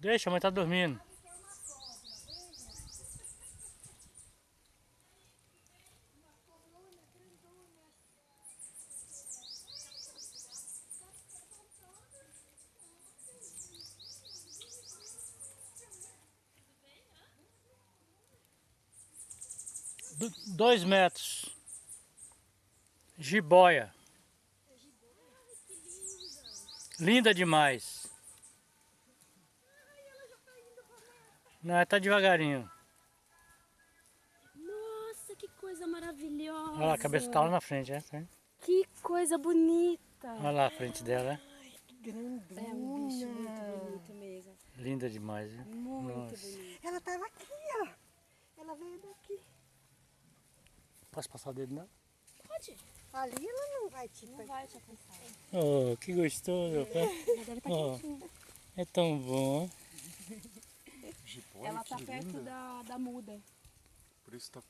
Deixa, a mãe tá dormindo. Do, 2 metros. Jiboia. Linda demais. Não, tá devagarinho. Nossa, que coisa maravilhosa. Olha lá, a cabeça tá lá na frente, é? Que coisa bonita. Olha lá a frente dela, é? Grandona. É um bicho muito bonito mesmo. Linda demais, hein? Muito Nossa. bonito. Ela tava aqui, ó. Ela veio daqui. Posso passar o dedo nela? Pode. Ali ela não vai te Não pegar. vai te alcançar. Oh, que gostoso. Já deve estar Oh, quentinha. é tão bom. Ela tá perto da muda. Por isso tá